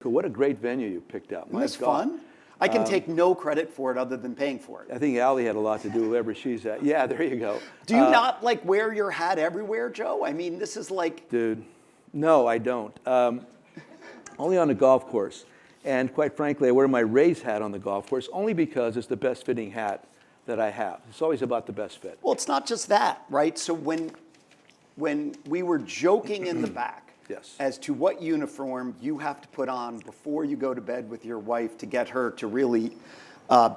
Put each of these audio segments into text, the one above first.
What a great venue you picked out. Isn't this fun? I can take no credit for it other than paying for it. I think Allie had a lot to do with wherever she's at. Yeah, there you go. Do you not like wear your hat everywhere, Joe? I mean, this is like... Dude, no, I don't. Only on the golf course. And quite frankly, I wear my Rays hat on the golf course only because it's the best fitting hat that I have. It's always about the best fit. Well, it's not just that, right? So when we were joking in the back, yes, as to what uniform you have to put on before you go to bed with your wife to get her to really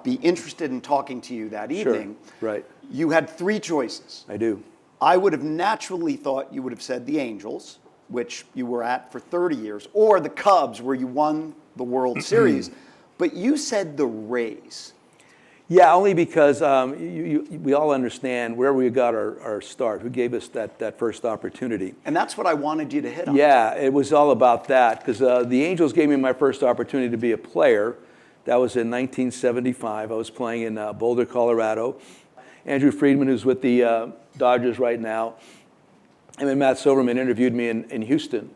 be interested in talking to you that evening. Sure. Right. You had three choices. I do. I would have naturally thought you would have said the Angels, which you were at for 30 years, or the Cubs, where you won the World Series. But you said the Rays. Yeah, only because we all understand where we got our start, who gave us that first opportunity. And that's what I wanted you to hit on. Yeah, it was all about that, because the Angels gave me my first opportunity to be a player. That was in 1975. I was playing in Boulder, Colorado. Andrew Friedman, who's with the Dodgers right now, and then Matt Silverman interviewed me in Houston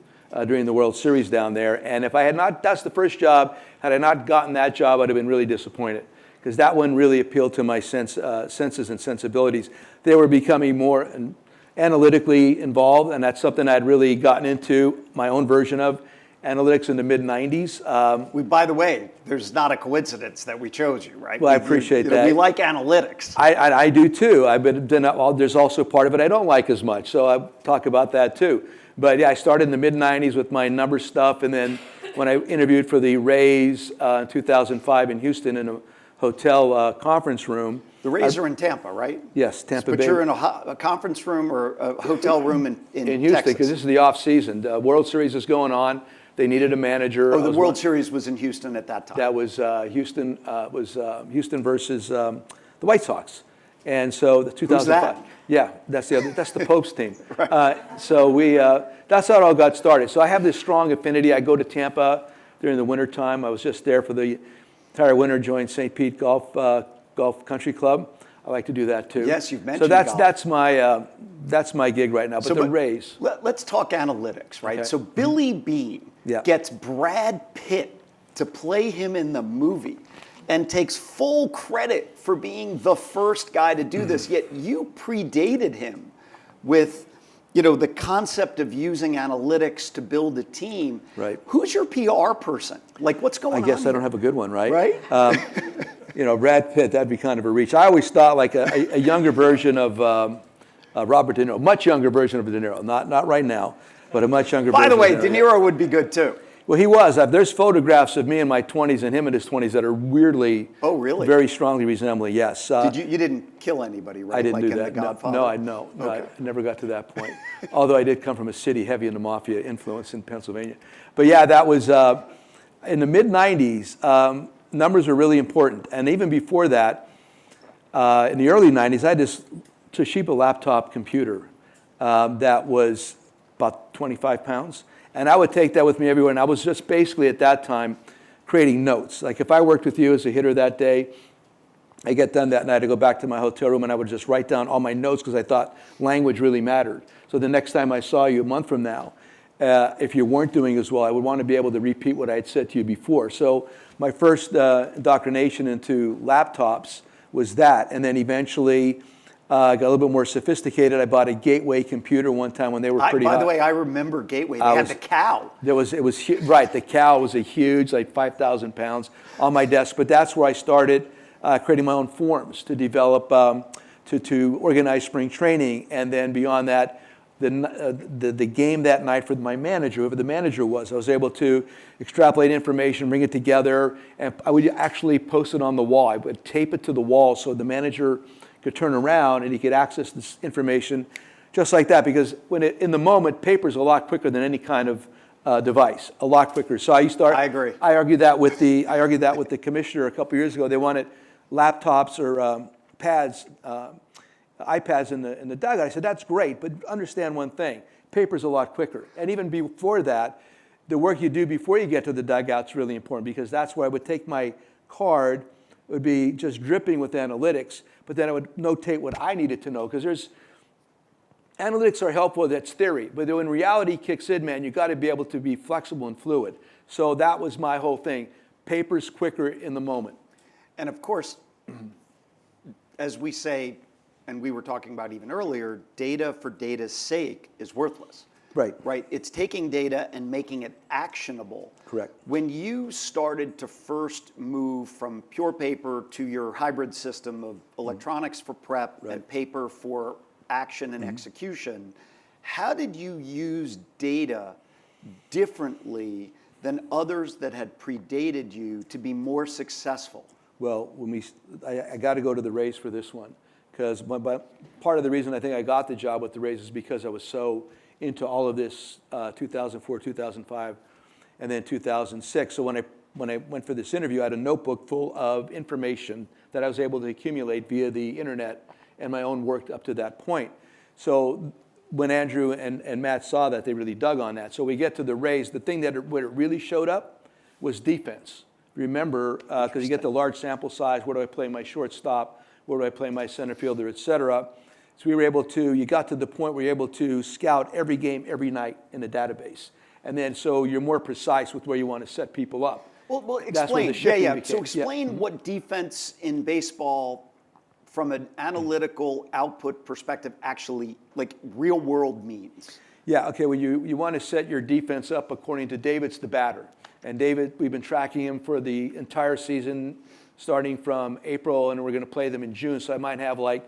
during the World Series down there. And if I had not, that's the first job, had I not gotten that job, I'd have been really disappointed, because that one really appealed to my senses and sensibilities. They were becoming more analytically involved, and that's something I'd really gotten into, my own version of analytics in the mid-90s. By the way, there's not a coincidence that we chose you, right? Well, I appreciate that. We like analytics. I do too. There's also part of it I don't like as much, so I'll talk about that too. But yeah, I started in the mid-90s with my number stuff, and then when I interviewed for the Rays in 2005 in Houston in a hotel conference room. The Rays are in Tampa, right? Yes, Tampa Bay. But you're in a conference room or a hotel room in Houston, Texas. because this is the off season. The World Series is going on. They needed a manager. Oh, the World Series was in Houston at that time. That was Houston. Houston versus the White Sox, and so the 2005. Who's that? Yeah, that's the other. That's the Pope's team. Right. So we. That's how it all got started. So I have this strong affinity. I go to Tampa during the wintertime. I was just there for the entire winter. Joined St. Pete Golf Country Club. I like to do that too. Yes, you've mentioned golf. So that's my gig right now. But the Rays. Let's talk analytics, right? Okay. So Billy Beane gets Brad Pitt to play him in the movie, and takes full credit for being the first guy to do this. Yet you predated him with, the concept of using analytics to build a team. Right. Who's your PR person? Like, what's going on? I guess here? I don't have a good one, right? Right. Brad Pitt, that'd be kind of a reach. I always thought like a younger version of Robert De Niro, much younger version of De Niro. Not right now, but a much younger version. By the way, De Niro would be good too. Well, he was. There's photographs of me in my 20s and him in his 20s that are weirdly, very strongly resembling. Yes. You didn't kill anybody, right? I didn't do in that. The Godfather? No, Okay. I never got to that point. Although I did come from a city heavy in the mafia influence in Pennsylvania. But yeah, that was in the mid 90s. Numbers were really important, and even before that, in the early 90s, I had this Toshiba laptop computer that was about 25 pounds. And I would take that with me everywhere. And I was just basically at that time creating notes. Like if I worked with you as a hitter that day, I get done that night, I go back to my hotel room and I would just write down all my notes because I thought language really mattered. So the next time I saw you a month from now, if you weren't doing as well, I would want to be able to repeat what I had said to you before. So my first indoctrination into laptops was that. And then eventually, got a little bit more sophisticated. I bought a Gateway computer one time when they were pretty hot. By the way, I remember Gateway. They had the cow. Right, the cow was a huge, like 5,000 pounds on my desk. But that's where I started creating my own forms to develop, to organize spring training. And then beyond that, the game that night for my manager, whoever the manager was, I was able to extrapolate information, bring it together, and I would actually post it on the wall. I would tape it to the wall so the manager could turn around and he could access this information just like that, because in the moment, paper's a lot quicker than any kind of device, a lot quicker. So I agree. I argued that with the commissioner a couple years ago. They wanted laptops or iPads in the dugout. I said, that's great, but understand one thing, paper's a lot quicker. And even before that, the work you do before you get to the dugout's really important, because that's where I would take my card, it would be just dripping with analytics, but then I would notate what I needed to know, because analytics are helpful, that's theory, but when reality kicks in, man, you got to be able to be flexible and fluid. So that was my whole thing. Paper's quicker in the moment. And of course, as we say, and we were talking about even earlier, data for data's sake is worthless. Right. Right. It's taking data and making it actionable. Correct. When you started to first move from pure paper to your hybrid system of electronics for prep and paper for action and execution, how did you use data differently than others that had predated you to be more successful? Well, I got to go to the Rays for this one, because part of the reason I think I got the job with the Rays is because I was so into all of this 2004, 2005, and then 2006. So when I went for this interview, I had a notebook full of information that I was able to accumulate via the internet and my own work up to that point. So when Andrew and Matt saw that, they really dug on that. So we get to the Rays. The thing where it really showed up was defense. Remember, because you get the large sample size, where do I play my shortstop, where do I play my center fielder, et cetera. So you got to the point where you're able to scout every game, every night in the database. And then so you're more precise with where you want to set people up. Well, explain. That's where the shifting became. So explain what defense in baseball, from an analytical output perspective, actually, like, real world means. Yeah, okay, well, you want to set your defense up according to David's the batter. And David, we've been tracking him for the entire season, starting from April, and we're going to play them in June. So I might have, like,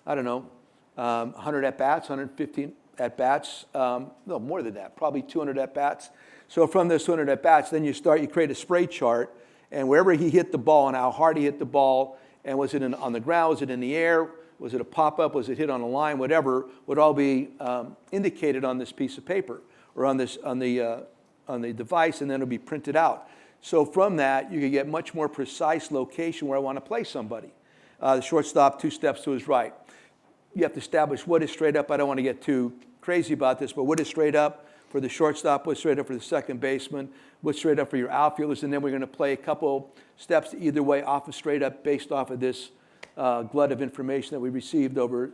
I don't know, 100 at-bats, 115 at-bats, no, more than that, probably 200 at-bats. So from those 200 at-bats, then you create a spray chart, and wherever he hit the ball and how hard he hit the ball, and was it on the ground, was it in the air, was it a pop-up, was it hit on a line, whatever, would all be indicated on this piece of paper or on the device, and then it'll be printed out. So from that, you can get much more precise location where I want to play somebody. The shortstop, 2 steps to his right. You have to establish what is straight up. I don't want to get too crazy about this, but what is straight up for the shortstop, what's straight up for the second baseman, what's straight up for your outfielders, and then we're going to play a couple steps either way off of straight up based off of this glut of information that we received over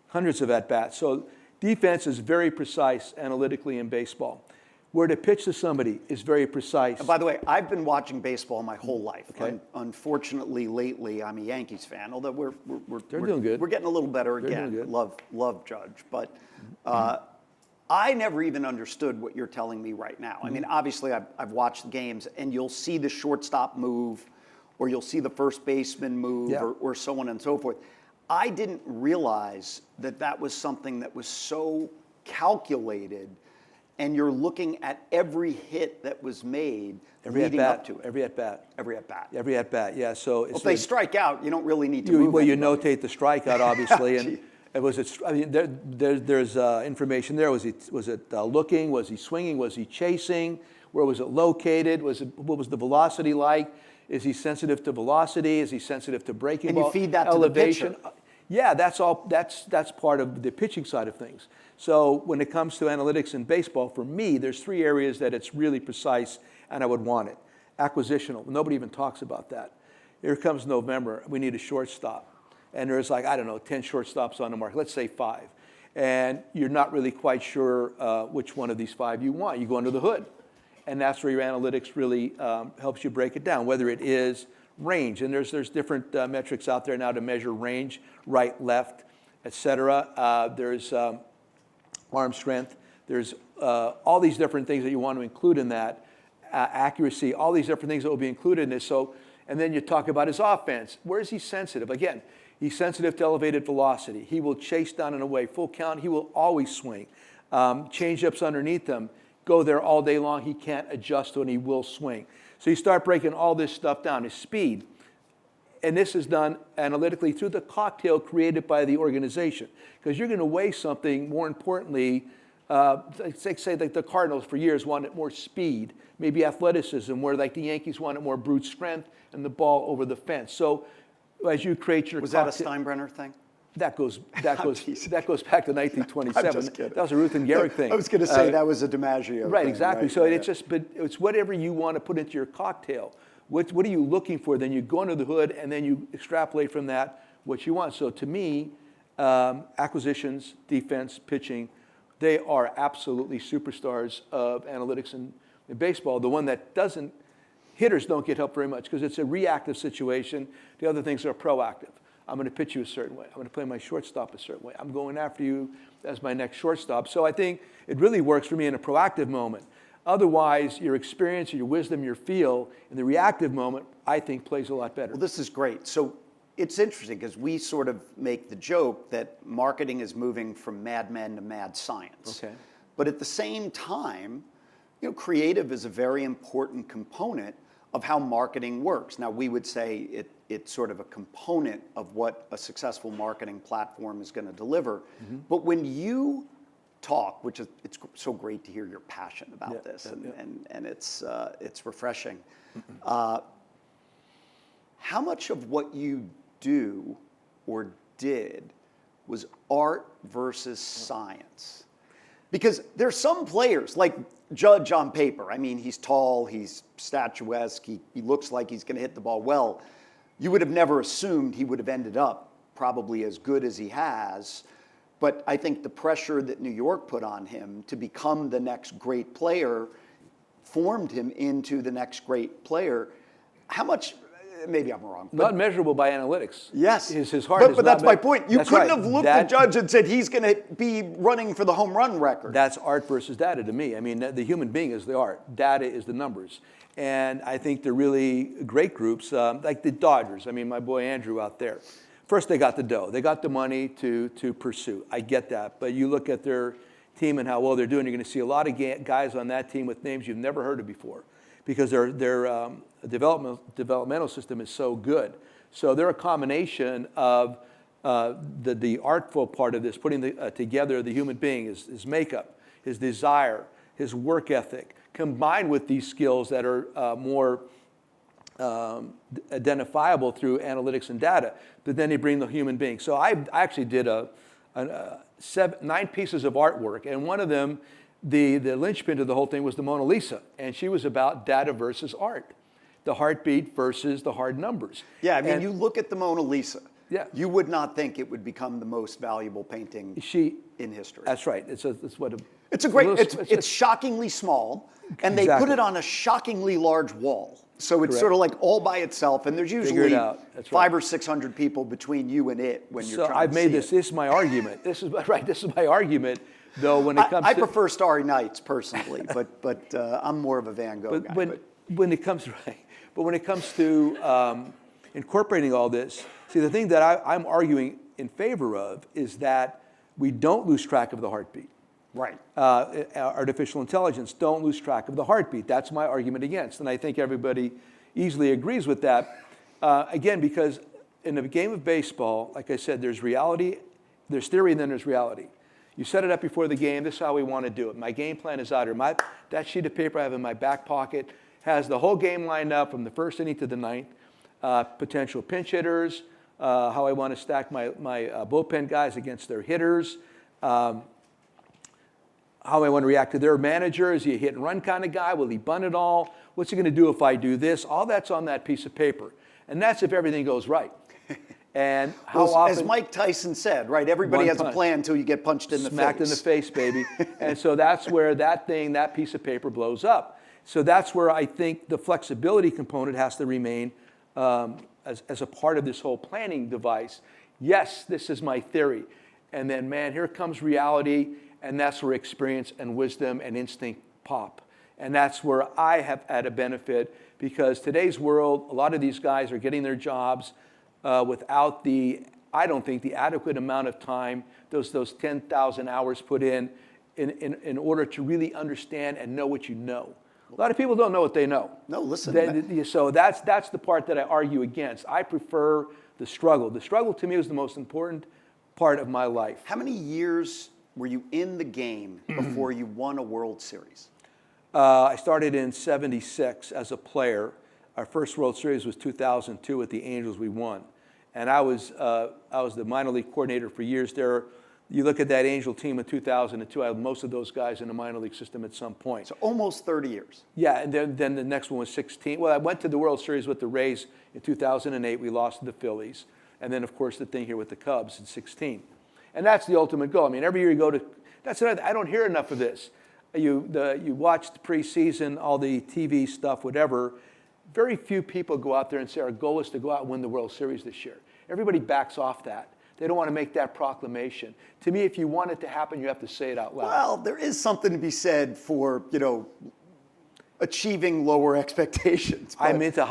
hundreds of at-bats. So defense is very precise analytically in baseball. Where to pitch to somebody is very precise. And by the way, I've been watching baseball my whole life. Okay. Unfortunately, lately, I'm a Yankees fan, although we're doing good. We're getting a little better They're again. Love Judge. But I never even understood what you're telling me right now. I mean, obviously, I've watched the games, and you'll see the shortstop move, or you'll see the first baseman move, or so on and so forth. I didn't realize that was something that was so calculated, and you're looking at every hit that was made leading up to it. Every at-bat. Every at-bat. Every at-bat, yeah. So if they strike out, you don't really need to move. Well, you notate the strikeout, obviously, and there's information there. Was it looking? Was he swinging? Was he chasing? Where was it located? What was the velocity like? Is he sensitive to velocity? Is he sensitive to breaking ball? And you feed that elevation? To the pitcher. Yeah, that's all. That's part of the pitching side of things. So when it comes to analytics in baseball, for me, there's 3 areas that it's really precise, and I would want it. Acquisitional. Nobody even talks about that. Here comes November. We need a shortstop, and there's 10 shortstops on the market. Let's say 5, and you're not really quite sure which one of these 5 you want. You go under the hood, and that's where your analytics really helps you break it down. Whether it is range, and there's different metrics out there now to measure range, right, left, etc. There's arm strength. There's all these different things that you want to include in that. Accuracy, all these different things that will be included in this. So, and then you talk about his offense. Where is he sensitive? Again, he's sensitive to elevated velocity. He will chase down and away. Full count, he will always swing. Change-ups underneath him, go there all day long. He can't adjust to it, and he will swing. So you start breaking all this stuff down. His speed. And this is done analytically through the cocktail created by the organization. Because you're going to weigh something, more importantly, say like the Cardinals for years wanted more speed, maybe athleticism, where like the Yankees wanted more brute strength and the ball over the fence. So as you create your Was that a Steinbrenner thing? That goes back to 1927. I'm just kidding. That was a Ruth and Gehrig thing. I was going to say that was a DiMaggio right, thing, exactly. Right? So it's whatever you want to put into your cocktail. What are you looking for? Then you go under the hood, and then you extrapolate from that what you want. So to me, acquisitions, defense, pitching, they are absolutely superstars of analytics in In baseball, the one that doesn't, hitters don't get help very much because it's a reactive situation. The other things are proactive. I'm going to pitch you a certain way. I'm going to play my shortstop a certain way. I'm going after you as my next shortstop. So I think it really works for me in a proactive moment. Otherwise, your experience, your wisdom, your feel in the reactive moment, I think plays a lot better. Well, this is great. So it's interesting because we sort of make the joke that marketing is moving from mad men to mad science. Okay. But at the same time, creative is a very important component of how marketing works. Now, we would say it's sort of a component of what a successful marketing platform is going to deliver. Mm-hmm. But when you talk, which is, it's so great to hear your passion about this, and it's refreshing. Mm-hmm. How much of what you do or did was art versus science? Because there's some players, like Judge on paper. I mean, he's tall, he's statuesque, he looks like he's going to hit the ball well. You would have never assumed he would have ended up probably as good as he has. But I think the pressure that New York put on him to become the next great player formed him into the next great player. How much, maybe I'm wrong. Not measurable by analytics. Yes. His heart but that's my point. You couldn't have looked at Judge and said he's going to be running for the home run record. That's art versus data to me. I mean, the human being is the art. Data is the numbers. And I think they're really great groups, like the Dodgers. I mean, my boy Andrew out there. First, they got the dough. They got the money to pursue. I get that. But you look at their team and how well they're doing, you're going to see a lot of guys on that team with names you've never heard of before because their developmental system is so good. So they're a combination of the artful part of this, putting together the human being, his makeup, his desire, his work ethic, combined with these skills that are more identifiable through analytics and data, but then they bring the human being. So I actually did 9 pieces of artwork, and one of them, the linchpin to the whole thing was the Mona Lisa, and she was about data versus art, the heartbeat versus the hard numbers. Yeah, I mean, you look at the Mona Lisa, yeah, you would not think it would become the most valuable painting in history. That's right. It's shockingly small, and they put it on a shockingly large wall. So it's sort of like all by itself, and there's usually 500 or 600 people between you and it when you're trying to see it. So I've made this is my argument. This is my argument, though, when it comes I prefer Starry Nights, personally, but I'm more of a Van Gogh guy. When it comes to incorporating all this, see, the thing that I'm arguing in favor of is that we don't lose track of the heartbeat. Right. Artificial intelligence, don't lose track of the heartbeat. That's my argument against. And I think everybody easily agrees with that. Again, because in the game of baseball, like I said, there's reality, there's theory, and then there's reality. You set it up before the game, this is how we want to do it. My game plan is out here. That sheet of paper I have in my back pocket has the whole game lined up from the first inning to the ninth, potential pinch hitters, how I want to stack my bullpen guys against their hitters, how I want to react to their manager. Is he a hit and run kind of guy? Will he bunt it all? What's he going to do if I do this? All that's on that piece of paper. And that's if everything goes right. And how often... As Mike Tyson said, right? Everybody has a plan until you get punched in the face. Smacked in the face, baby. And so that's where that piece of paper blows up. So that's where I think the flexibility component has to remain as a part of this whole planning device. Yes, this is my theory. And then, man, here comes reality. And that's where experience and wisdom and instinct pop. And that's where I have had a benefit because today's world, a lot of these guys are getting their jobs without I don't think, the adequate amount of time, those 10,000 hours put in order to really understand and know what you know. A lot of people don't know what they know. No, listen. So that's the part that I argue against. I prefer the struggle. The struggle to me is the most important part of my life. How many years were you in the game before you won a World Series? I started in '76 as a player. Our first World Series was 2002 with the Angels. We won, and I was the minor league coordinator for years there. You look at that Angel team in 2002. I had most of those guys in the minor league system at some point. So almost 30 years. Yeah, and then the next one was 16. Well, I went to the World Series with the Rays in 2008. We lost to the Phillies, and then of course the thing here with the Cubs in '16. And that's the ultimate goal. I mean, every year you go to, that's what I don't hear enough of this. you watch the preseason, all the TV stuff, whatever. Very few people go out there and say, our goal is to go out and win the World Series this year. Everybody backs off that. They don't want to make that proclamation. To me, if you want it to happen, you have to say it out loud. Well, there is something to be said for, achieving lower expectations. I'm into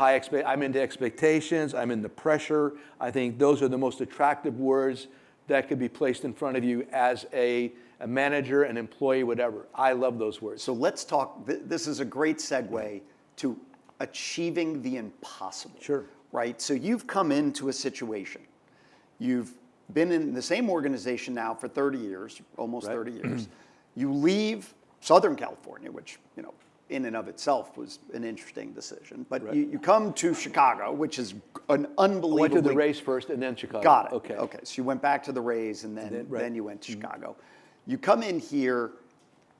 expectations. I'm into pressure. I think those are the most attractive words that could be placed in front of you as a manager, an employee, whatever. I love those words. So let's talk. This is a great segue to achieving the impossible. Sure. Right? So you've come into a situation. You've been in the same organization now for 30 years, almost 30 years. You leave Southern California, which, in and of itself was an interesting decision. But you come to Chicago, which is an unbelievable. Went to the Rays first and then Chicago. Got it. Okay. Okay. So you went back to the Rays and then you went to Chicago. You come in here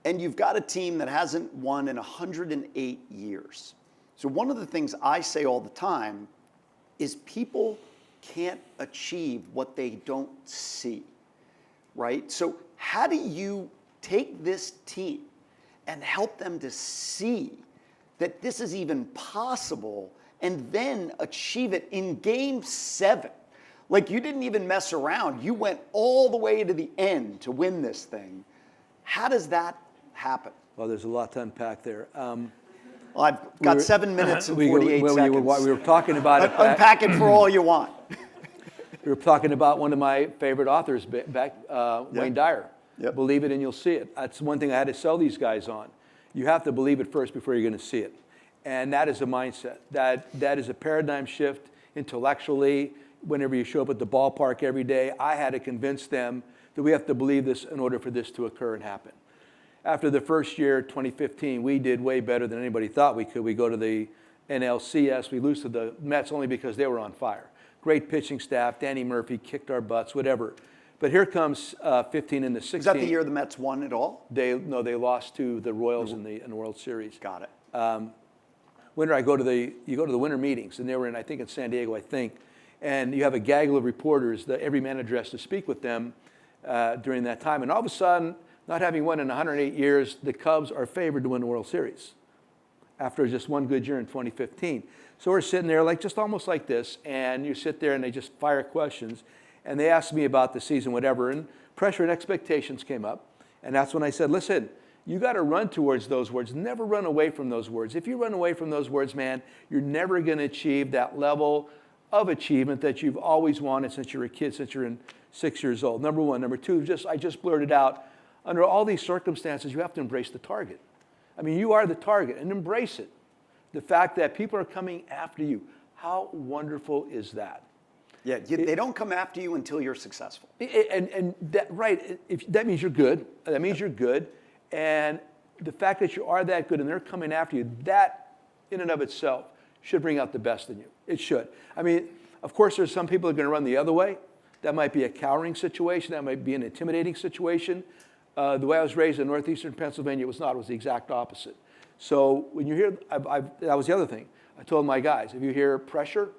and you've got a team that hasn't won in 108 years. So one of the things I say all the time is people can't achieve what they don't see, right? So how do you take this team and help them to see that this is even possible and then achieve it in Game 7? Like, you didn't even mess around. You went all the way to the end to win this thing. How does that happen? Well, there's a lot to unpack there. Well, I've got 7 minutes and 48 seconds. We were talking about it. Unpack it for all you want. We were talking about one of my favorite authors back, Wayne Dyer. Yep. Believe it and you'll see it. That's one thing I had to sell these guys on. You have to believe it first before you're going to see it. And that is a mindset. That is a paradigm shift intellectually. Whenever you show up at the ballpark every day, I had to convince them that we have to believe this in order for this to occur and happen. After the first year, 2015, we did way better than anybody thought we could. We go to the NLCS. We lose to the Mets only because they were on fire. Great pitching staff. Danny Murphy kicked our butts, whatever. But here comes 15 into 16. Is that the year the Mets won it all? They lost to the Royals in the World Series. Got it. Winter, you go to the winter meetings, and they were in San Diego, and you have a gaggle of reporters that every manager has to speak with them during that time. And all of a sudden, not having won in 108 years, the Cubs are favored to win the World Series after just one good year in 2015. So we're sitting there just almost like this, and you sit there and they just fire questions. And they asked me about the season, whatever, and pressure and expectations came up. And that's when I said, listen, you got to run towards those words. Never run away from those words. If you run away from those words, man, you're never going to achieve that level of achievement that you've always wanted since you were a kid, since you're 6 years old. Number one. Number two, I just blurted out, under all these circumstances, you have to embrace the target. I mean, you are the target, and embrace it. The fact that people are coming after you, how wonderful is that? Yeah, they don't come after you until you're successful. And that, right, that means you're good. That means you're good. And the fact that you are that good and they're coming after you, that in and of itself should bring out the best in you. It should. I mean, of course, there's some people that are going to run the other way. That might be a cowering situation. That might be an intimidating situation. The way I was raised in northeastern Pennsylvania, it was not. It was the exact opposite. So when you hear, that was the other thing. I told my guys, if you hear pressure,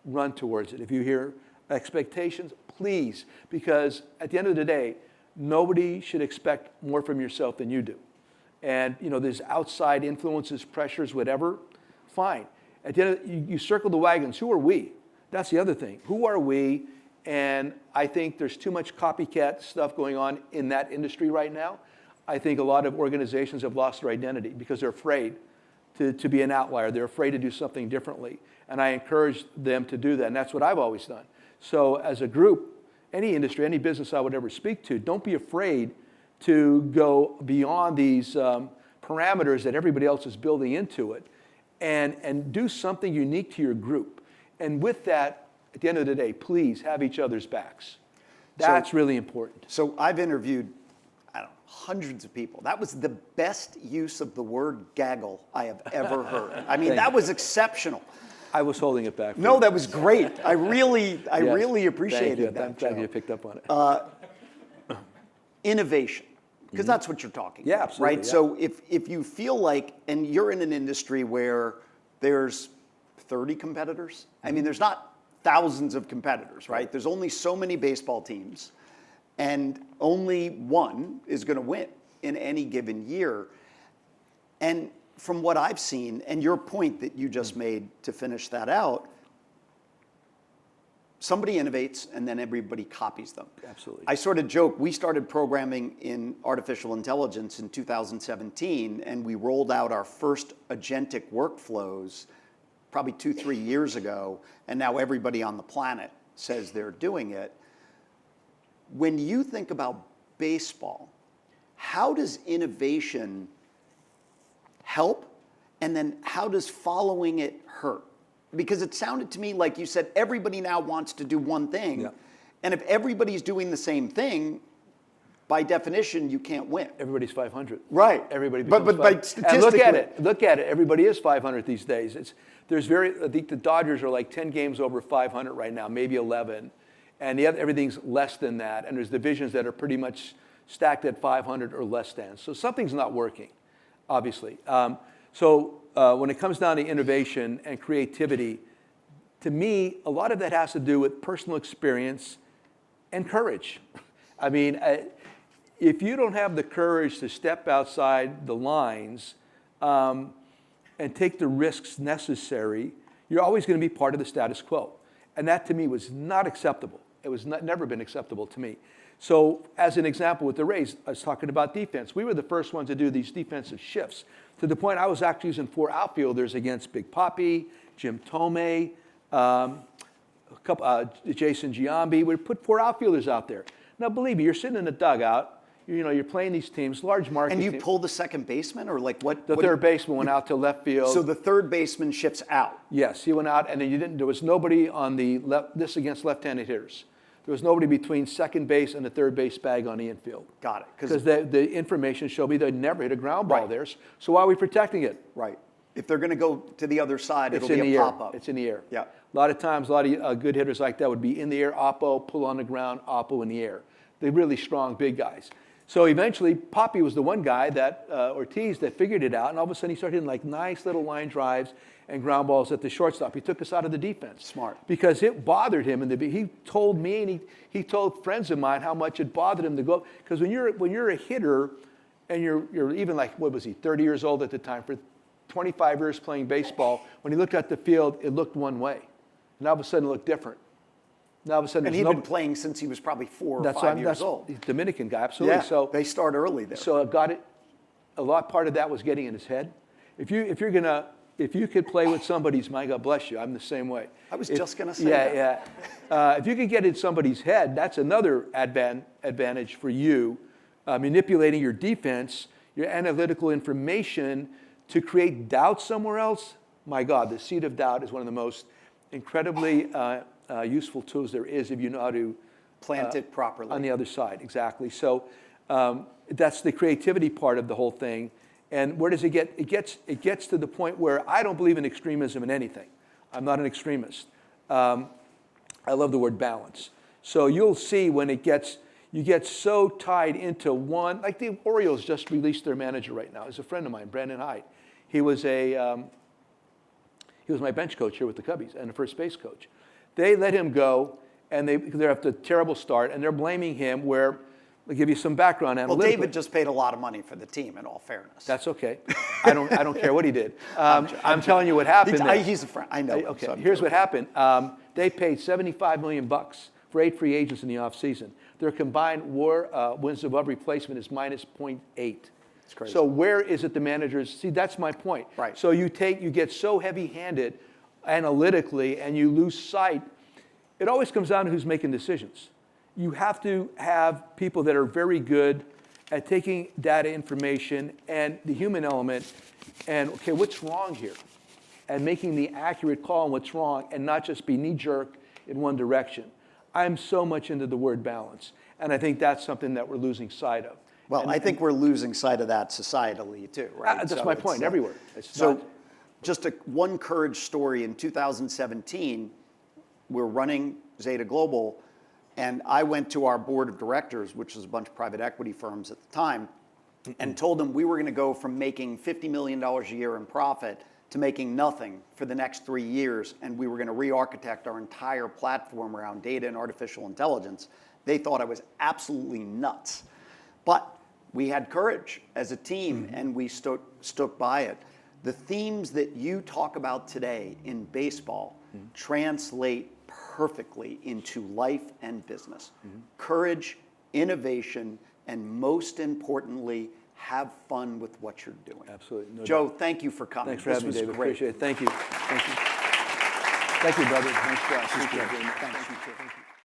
run towards it. If you hear expectations, please, because at the end of the day, nobody should expect more from yourself than you do. And there's outside influences, pressures, whatever, fine. At the end you circle the wagons. Who are we? That's the other thing. Who are we? And I think there's too much copycat stuff going on in that industry right now. I think a lot of organizations have lost their identity because they're afraid to be an outlier. They're afraid to do something differently. And I encourage them to do that. And that's what I've always done. So as a group, any industry, any business I would ever speak to, don't be afraid to go beyond these parameters that everybody else is building into it and do something unique to your group. And with that, at the end of the day, please have each other's backs. That's really important. So I've interviewed, hundreds of people. That was the best use of the word gaggle I have ever heard. I mean, that was exceptional. I was holding it back. No, that was great. I really appreciated that. I'm glad you picked up on it. Innovation, because that's what you're talking about. Yeah, absolutely. Right? Yeah. So if you feel like, and you're in an industry where there's 30 competitors, I mean, there's not thousands of competitors, right? There's only so many baseball teams, and only one is going to win. in any given year. And from what I've seen, and your point that you just made to finish that out, somebody innovates and then everybody copies them. Absolutely. I sort of joke, we started programming in artificial intelligence in 2017, and we rolled out our first agentic workflows probably 2-3 years ago, and now everybody on the planet says they're doing it. When you think about baseball, how does innovation help, and then how does following it hurt? Because it sounded to me like you said everybody now wants to do one thing. Yeah. And if everybody's doing the same thing, by definition, you can't win. Everybody's 500. Right. Everybody becomes but 500. statistically, and look at it. Everybody is 500 these days. I think the Dodgers are like 10 games over 500 right now, maybe 11. And everything's less than that. And there's divisions that are pretty much stacked at 500 or less than. So something's not working, obviously. When it comes down to innovation and creativity, to me, a lot of that has to do with personal experience and courage. I mean, if you don't have the courage to step outside the lines and take the risks necessary, you're always going to be part of the status quo. And that, to me, was not acceptable. It was never been acceptable to me. So as an example with the Rays, I was talking about defense. We were the first ones to do these defensive shifts, to the point I was actually using 4 outfielders against Big Papi, Jim Tomei, Jason Giambi. We'd put 4 outfielders out there. Now, believe me, you're sitting in a dugout. You're playing these teams, large market. And you teams. pulled the second baseman, or like what? The third baseman went out to left field. So the third baseman shifts out. Yes, he went out, and then there was nobody on the left. This against left-handed hitters. There was nobody between second base and the third base bag on the infield. Got it. Because the information showed me they'd never hit a ground ball there. So why are we protecting it? Right. If they're going to go to the other side, it'll be a pop-up. It's in the air. Yeah. A lot of times, a lot of good hitters like that would be in the air, oppo, pull on the ground, oppo in the air. They're really strong, big guys. So eventually, Papi was the one guy that, Ortiz, that figured it out, and all of a sudden he started hitting like nice little line drives and ground balls at the shortstop. He took us out of the defense. Smart. Because it bothered him. He told me, and he told friends of mine how much it bothered him to go. Because when you're a hitter, and you're even like, what was he, 30 years old at the time, for 25 years playing baseball, when he looked at the field, it looked one way. And all of a sudden it looked different. Now all of a sudden, and he'd been playing since he was probably 4 or 5 years old. He's a Dominican guy, absolutely. Yeah, so they start early there. So part of that was getting in his head. If you could play with somebody's mind, God bless you. I'm the same way. I was just going to say that. Yeah. If you could get in somebody's head, that's another advantage for you, manipulating your defense, your analytical information to create doubt somewhere else. My God, the seed of doubt is one of the most incredibly useful tools there is if you know how to plant it properly. On the other side, exactly. So that's the creativity part of the whole thing. And where does it get? It gets to the point where I don't believe in extremism in anything. I'm not an extremist. I love the word balance. So you'll see when you get so tied into one, like the Orioles just released their manager right now. He's a friend of mine, Brandon Hyde. He was my bench coach here with the Cubbies and the first base coach. They let him go, and they're after a terrible start, and they're blaming him where, I'll give you some background. Well, David just paid a lot of money for the team, in all fairness. That's okay. I don't care what he did. I'm telling you what happened. He's a friend. I know. Okay, so here's what happened. They paid $75 million for 8 free agents in the offseason. Their combined WAR, wins above replacement, is -0.8. It's crazy. So where is it the managers? See, that's my point. Right. So you get so heavy-handed analytically, and you lose sight. It always comes down to who's making decisions. You have to have people that are very good at taking data information and the human element and, okay, what's wrong here? And making the accurate call on what's wrong and not just be knee-jerk in one direction. I'm so much into the word balance, and I think that's something that we're losing sight of. Well, I think we're losing sight of that societally too, right? That's my point, everywhere. Just one courage story. In 2017, we're running Zeta Global, and I went to our board of directors, which was a bunch of private equity firms at the time, and told them we were going to go from making $50 million a year in profit to making nothing for the next 3 years, and we were going to re-architect our entire platform around data and artificial intelligence. They thought I was absolutely nuts. But we had courage as a team, and we stuck by it. The themes that you talk about today in baseball translate perfectly into life and business. Courage, innovation, and most importantly, have fun with what you're doing. Absolutely. No Joe, doubt. thank you for coming. Thanks for having me, David. Great. Appreciate it. Thank you. Thank you. Thank you, brother. Nice job. Appreciate it. Thanks. Thank you.